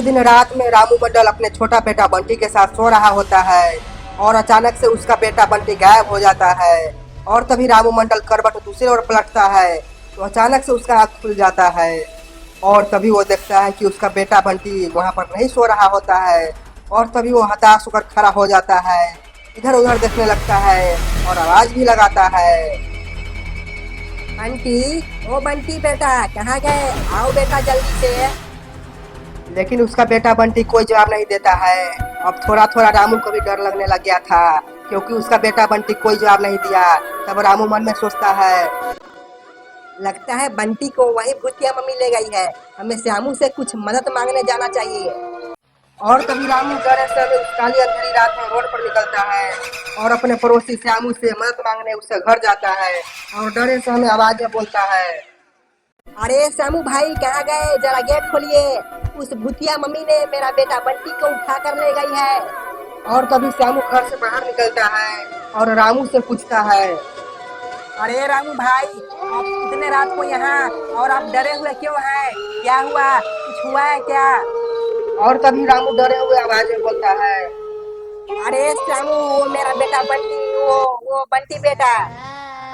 दिन रात में रामू मंडल अपने छोटा बेटा बंटी के साथ सो रहा होता है और अचानक से उसका बेटा बंटी गायब हो जाता है। और तभी रामू मंडल करवट दूसरी ओर पलटता है तो अचानक से उसका आँख खुल जाता है और तभी वो देखता है कि उसका बेटा बंटी वहाँ पर नहीं सो रहा होता है। और तभी वो हताश होकर खड़ा हो जाता है, इधर उधर देखने लगता है और आवाज भी लगाता है। बंटी, ओ बंटी बेटा कहाँ गए? आओ बेटा जल्दी से। लेकिन उसका बेटा बंटी कोई जवाब नहीं देता है। अब थोड़ा थोड़ा रामू को भी डर लगने लग गया था, क्योंकि उसका बेटा बंटी कोई जवाब नहीं दिया। तब रामू मन में सोचता है, लगता है बंटी को वही भूतिया मम्मी ले गई है। हमें श्यामू से कुछ मदद मांगने जाना चाहिए। और तभी रामू डरे से उस काली अंधेरी रात में रोड पर निकलता है और अपने पड़ोसी श्यामू से मदद मांगने उसके घर जाता है और डरे से हमें आवाज में बोलता है, अरे श्यामू भाई कहाँ गए? जरा गेट खोलिए। उस भूतिया मम्मी ने मेरा बेटा बंटी को उठा कर ले गई है। और तभी श्यामू घर से बाहर निकलता है और रामू से पूछता है, अरे रामू भाई, आप इतने रात को यहाँ और आप डरे हुए क्यों हैं? क्या हुआ? कुछ हुआ है क्या? और तभी रामू डरे हुए आवाज में बोलता है, अरे श्यामू, वो मेरा बेटा बंटी, वो बंटी बेटा।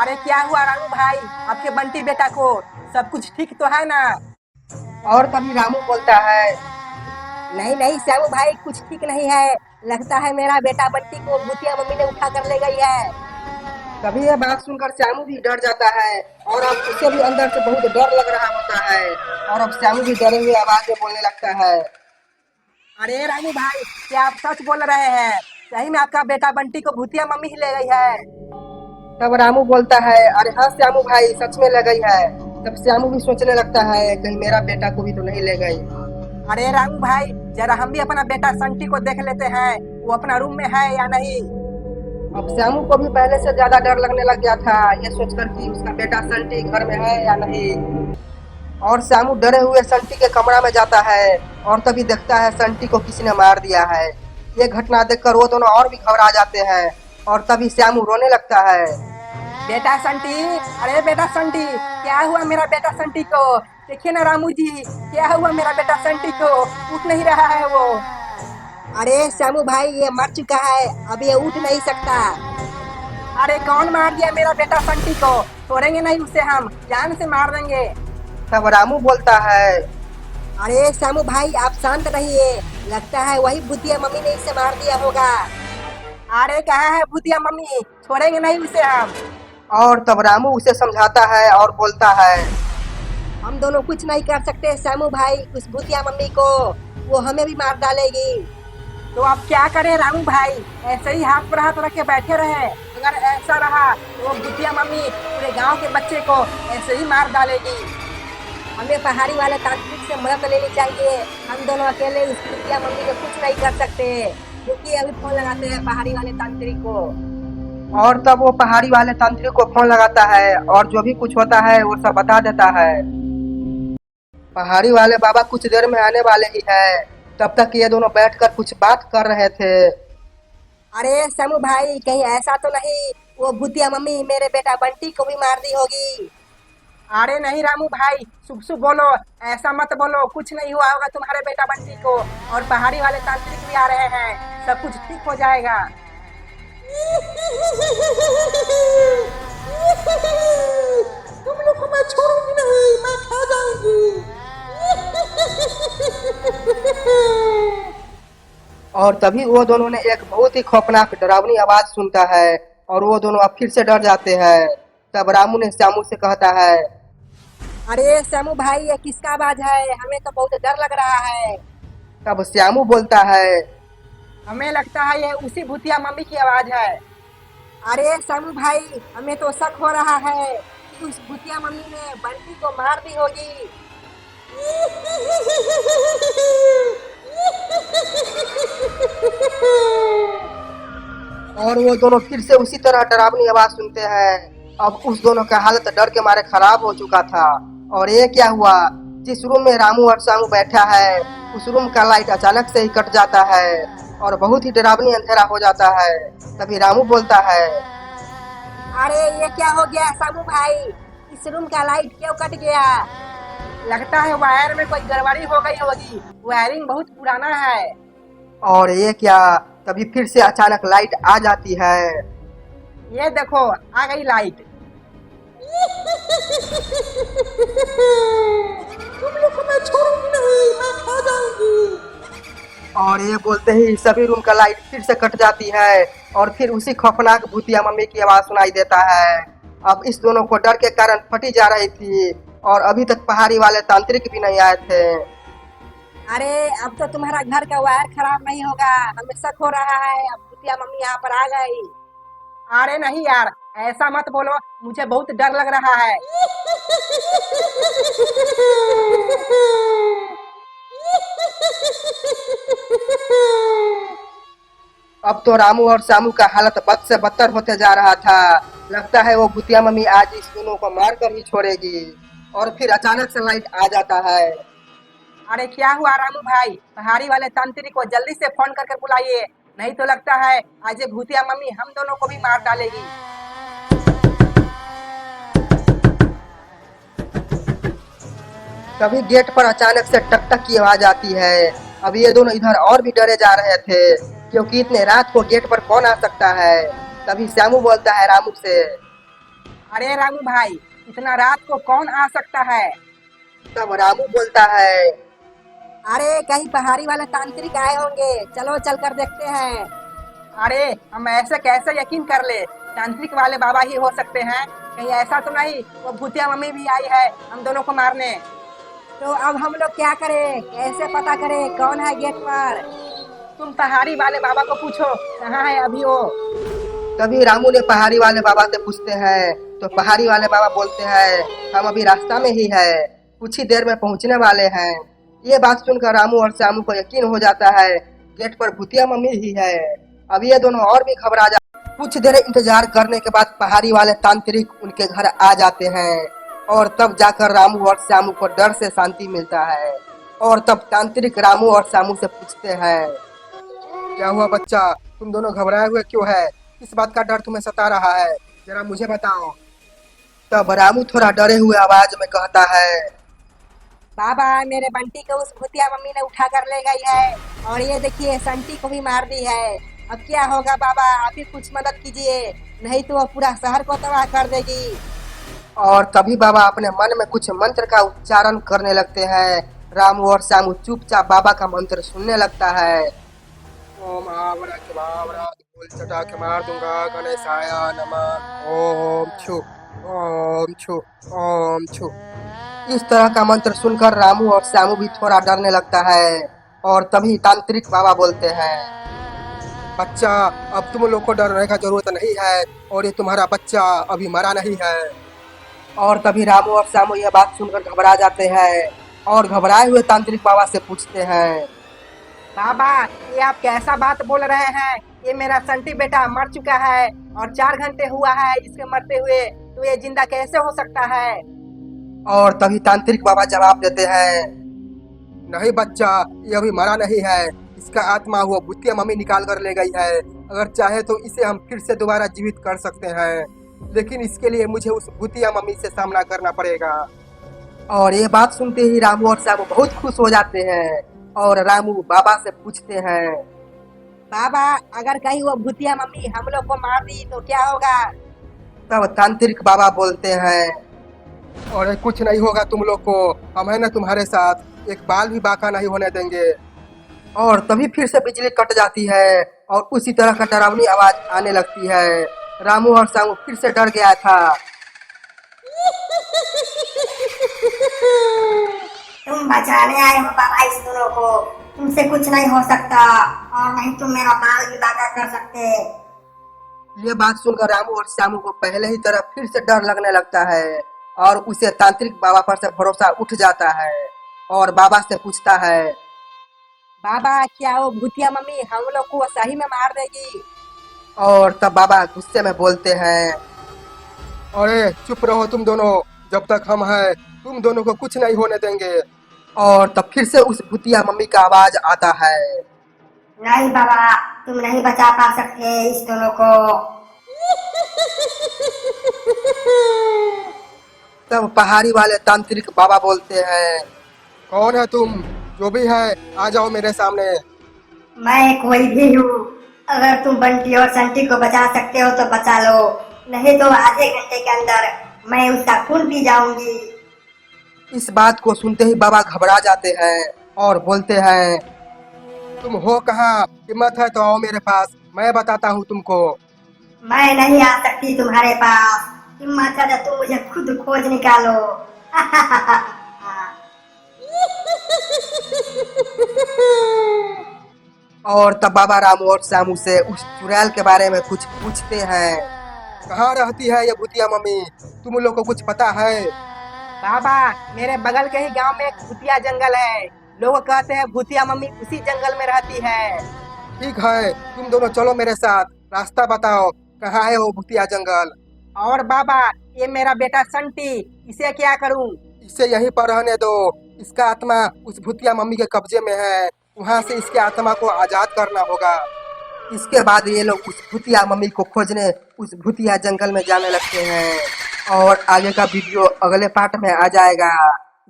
अरे क्या हुआ रामू भाई, आपके बंटी बेटा को? सब कुछ ठीक तो है ना? और तभी रामू बोलता है, नहीं नहीं श्यामू भाई, कुछ ठीक नहीं है। लगता है मेरा बेटा बंटी को भूतिया मम्मी ने उठा कर ले गई है। तभी यह बात सुनकर श्यामू भी डर जाता है और अब उसे भी अंदर से बहुत डर लग रहा होता है। और अब श्यामू भी डरे हुए आवाज में बोलने लगता है, अरे रामू भाई, क्या आप सच बोल रहे हैं? सही में आपका बेटा बंटी को भूतिया मम्मी ही ले गई है? तब रामू बोलता है, अरे हाँ श्यामू भाई, सच में ले गई है। तब श्यामू भी सोचने लगता है कहीं मेरा बेटा को भी तो नहीं ले गई। अरे रामू भाई, जरा हम भी अपना बेटा संटी को देख लेते हैं, वो अपना रूम में है या नहीं। अब श्यामू को भी पहले से ज्यादा डर लगने लग गया था, ये सोचकर कि उसका बेटा संटी घर में है या नहीं। और श्यामू डरे हुए संटी के कमरा में जाता है और तभी देखता है संटी को किसी ने मार दिया है। ये घटना देखकर वो दोनों और भी घबरा जाते हैं और तभी श्यामू रोने लगता है। बेटा संटी, अरे बेटा संटी, क्या हुआ मेरा बेटा संटी को? देखिए ना रामू जी, क्या हुआ मेरा बेटा संटी को? उठ नहीं रहा है वो। अरे श्यामू भाई, ये मर चुका है, अब ये उठ नहीं सकता। अरे कौन मार दिया मेरा बेटा संटी को? छोड़ेंगे नहीं उसे, हम जान से मार देंगे। तब रामू बोलता है, अरे श्यामू भाई आप शांत रहिए, लगता है वही भूतिया मम्मी ने इसे मार दिया होगा। अरे कहाँ है भूतिया मम्मी? छोड़ेंगे नहीं उसे हम। और तब रामू उसे समझाता है और बोलता है, हम दोनों कुछ नहीं कर सकते श्यामू भाई उस भूतिया मम्मी को, वो हमें भी मार डालेगी। तो अब क्या करें रामू भाई? ऐसे ही हाथ पर हाथ रख के बैठे रहे? अगर ऐसा रहा तो वो भूतिया मम्मी पूरे गांव के बच्चे को ऐसे ही मार डालेगी। हमें पहाड़ी वाले तांत्रिक से मदद लेनी चाहिए। हम दोनों अकेले उस भूतिया मम्मी को कुछ नहीं कर सकते, क्योंकि अभी फोन लगाते हैं पहाड़ी वाले तांत्रिक को। और तब वो पहाड़ी वाले तांत्रिक को फोन लगाता है और जो भी कुछ होता है वो सब बता देता है। पहाड़ी वाले बाबा कुछ देर में आने वाले ही है। तब तक ये दोनों बैठकर कुछ बात कर रहे थे। अरे श्यामू भाई, कहीं ऐसा तो नहीं वो भूतिया मम्मी मेरे बेटा बंटी को भी मार दी होगी? अरे नहीं रामू भाई, शुभ शुभ बोलो, ऐसा मत बोलो, कुछ नहीं हुआ होगा तुम्हारे बेटा बंटी को। और पहाड़ी वाले तांत्रिक भी आ रहे हैं, सब कुछ ठीक हो जाएगा। तुम लोग को मैं छोड़ूंगी नहीं, मैं खा जाऊंगी। और तभी वो दोनों ने एक बहुत ही खौफनाक डरावनी आवाज सुनता है और वो दोनों अब फिर से डर जाते हैं। तब रामू ने श्यामू से कहता है, अरे श्यामू भाई, ये किसका आवाज है? हमें तो बहुत डर लग रहा है। तब श्यामू बोलता है, हमें लगता है ये उसी भूतिया मम्मी की आवाज है। अरे श्यामू भाई, हमें तो शक हो रहा है कि उस भूतिया मम्मी ने बंटी को मार दी होगी। और वो दोनों फिर से उसी तरह डरावनी आवाज सुनते हैं। अब उस दोनों का हालत डर के मारे खराब हो चुका था। और ये क्या हुआ, जिस रूम में रामू और श्यामू बैठा है उस रूम का लाइट अचानक से ही कट जाता है और बहुत ही डरावनी अंधेरा हो जाता है। तभी रामू बोलता है, अरे ये क्या हो गया श्यामू भाई? इस रूम का लाइट क्यों कट गया? लगता है वायर में कोई गड़बड़ी हो गई होगी, वायरिंग बहुत पुराना है। और ये क्या, तभी फिर से अचानक लाइट आ जाती है। ये देखो, आ गई लाइट। तुम लोग को मैं छोड़ूंगी नहीं, मैं खा जाऊंगी। और ये बोलते ही सभी रूम का लाइट फिर से कट जाती है और फिर उसी खौफनाक भूतिया मम्मी की आवाज सुनाई देता है। अब इस दोनों को डर के कारण फटी जा रही थी और अभी तक पहाड़ी वाले तांत्रिक भी नहीं आए थे। अरे अब तो तुम्हारा घर का वायर खराब नहीं होगा, हमें शक हो रहा है अब भूतिया मम्मी यहाँ पर आ गई। अरे नहीं यार, ऐसा मत बोलो, मुझे बहुत डर लग रहा है। अब तो रामू और श्यामू का हालत बद से बदतर होते जा रहा था। लगता है वो भूतिया मम्मी आज इस दोनों को मार कर ही छोड़ेगी। और फिर अचानक से लाइट आ जाता है। अरे क्या हुआ रामू भाई, पहाड़ी वाले तांत्रिक को जल्दी से फोन करके बुलाइए, नहीं तो लगता है आज ये भूतिया मम्मी हम दोनों को भी मार डालेगी। तभी गेट पर अचानक से टक टक की आवाज आती है। अब ये दोनों इधर और भी डरे जा रहे थे क्योंकि इतने रात को गेट पर कौन आ सकता है। तभी श्यामू बोलता है रामू से। अरे रामू भाई, इतना रात को कौन आ सकता है? तब रामू बोलता है, अरे कहीं पहाड़ी वाले तांत्रिक आए होंगे, चलो चल कर देखते हैं। अरे हम ऐसे कैसे यकीन कर ले, तांत्रिक वाले बाबा ही हो सकते हैं, कहीं ऐसा तो नहीं वो भूतिया मम्मी भी आई है हम दोनों को मारने। तो अब हम लोग क्या करें, कैसे पता करें कौन है गेट पर? तुम पहाड़ी वाले बाबा को पूछो कहाँ है अभी वो। तभी रामू ने पहाड़ी वाले बाबा से पूछते हैं तो पहाड़ी वाले बाबा बोलते हैं हम अभी रास्ता में ही है, कुछ ही देर में पहुंचने वाले हैं। ये बात सुनकर रामू और श्यामू को यकीन हो जाता है गेट पर भूतिया मम्मी ही है। अब ये दोनों और भी घबरा जाते। कुछ देर इंतजार करने के बाद पहाड़ी वाले तांत्रिक उनके घर आ जाते हैं और तब जाकर रामू और श्यामू को डर से शांति मिलता है। और तब तांत्रिक रामू और श्यामू से पूछते हैं, क्या हुआ बच्चा, तुम दोनों घबराए हुए क्यों है? किस बात का डर तुम्हें सता रहा है, जरा मुझे बताओ। तब रामू थोड़ा डरे हुए आवाज में कहता है, बाबा मेरे बंटी को उस भूतिया मम्मी ने उठा कर ले गई है और ये देखिए संटी को भी मार दी है। अब क्या होगा बाबा, आप ही कुछ मदद कीजिए, नहीं तो वो पूरा शहर को तबाह कर देगी। और तभी बाबा अपने मन में कुछ मंत्र का उच्चारण करने लगते हैं। रामू और श्यामू चुपचाप बाबा का मंत्र सुनने लगता है। ओम आवरा के बावरा बोल चटा के मार दूंगा गणेशाय नमः। ओम छु ओम छु ओम छु। इस तरह का मंत्र सुनकर रामू और श्यामू भी थोड़ा डरने लगता है। और तभी तांत्रिक बाबा बोलते हैं, बच्चा अब तुम लोग को डरने का जरूरत नहीं है और ये तुम्हारा बच्चा अभी मरा नहीं है। और तभी रामू और श्यामू यह बात सुनकर घबरा जाते हैं और घबराए हुए तांत्रिक बाबा से पूछते हैं, बाबा ये आप कैसा बात बोल रहे हैं, ये मेरा संटी बेटा मर चुका है और 4 घंटे हुआ है इसके मरते हुए, तो ये जिंदा कैसे हो सकता है? और तभी तांत्रिक बाबा जवाब देते हैं, नहीं बच्चा, ये अभी मरा नहीं है, इसका आत्मा वो भूतिया मम्मी निकाल कर ले गई है। अगर चाहे तो इसे हम फिर से दोबारा जीवित कर सकते हैं, लेकिन इसके लिए मुझे उस भूतिया मम्मी से सामना करना पड़ेगा। और ये बात सुनते ही रामू और श्यामू बहुत खुश हो जाते हैं और रामू बाबा से पूछते हैं, बाबा अगर कहीं वो भूतिया मम्मी हम लोग को मार दी तो क्या होगा? तब तांत्रिक बाबा बोलते हैं, और कुछ नहीं होगा तुम लोग को, हम है ना तुम्हारे साथ, एक बाल भी बाका नहीं होने देंगे। और तभी फिर से बिजली कट जाती है और उसी तरह का डरावनी आवाज आने लगती है। रामू और श्यामू फिर से डर गया था। तुम बचाने आए हो बाबा इस दोनों को, तुमसे कुछ नहीं हो सकता और नहीं तुम मेरा बाल भी बाका कर सकते। ये बात सुनकर रामू और श्यामू को पहले ही तरह फिर से डर लगने लगता है और उसे तांत्रिक बाबा पर से भरोसा उठ जाता है और बाबा से पूछता है, बाबा क्या वो भूतिया मम्मी हम लोग को सही में मार देगी? और तब बाबा गुस्से में बोलते हैं, अरे चुप रहो तुम दोनों, जब तक हम हैं तुम दोनों को कुछ नहीं होने देंगे। और तब फिर से उस भूतिया मम्मी का आवाज आता है, नहीं बाबा, तुम नहीं बचा पा सकते इस दोनों को। तब पहाड़ी वाले तांत्रिक बाबा बोलते हैं, कौन है तुम? जो भी है आ जाओ मेरे सामने। मैं कोई भी हूँ। अगर तुम बंटी और संटी को बचा सकते हो तो बचा लो, नहीं तो आधे घंटे के अंदर मैं उसका खून पी जाऊंगी। इस बात को सुनते ही बाबा घबरा जाते हैं और बोलते हैं, तुम हो कहाँ? हिम्मत है तो आओ मेरे पास, मैं बताता हूँ तुमको। मैं नहीं आ सकती तुम्हारे पास। हिम्मत है तो तुम मुझे खुद खोज निकालो। और तब बाबा रामू और श्यामू से उस चुड़ैल के बारे में कुछ पूछते हैं। कहाँ रहती है ये भूतिया मम्मी? तुम लोग को कुछ पता है? बाबा, मेरे बगल के ही गांव में एक भूतिया जंगल है। लोग कहते हैं भूतिया मम्मी उसी जंगल में रहती है। ठीक है, तुम दोनों चलो मेरे साथ, रास्ता बताओ, कहाँ है वो भूतिया जंगल? और बाबा, ये मेरा बेटा संटी, इसे क्या करूं? इसे यहीं पर रहने दो। इसका आत्मा उस भूतिया मम्मी के कब्जे में है, वहां से इसके आत्मा को आजाद करना होगा। इसके बाद ये लोग उस भूतिया मम्मी को खोजने उस भूतिया जंगल में जाने लगते हैं और आगे का वीडियो अगले पार्ट में आ जाएगा।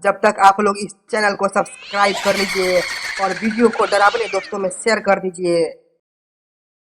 जब तक आप लोग इस चैनल को सब्सक्राइब कर लीजिए और वीडियो को डरावने दोस्तों में शेयर कर दीजिए।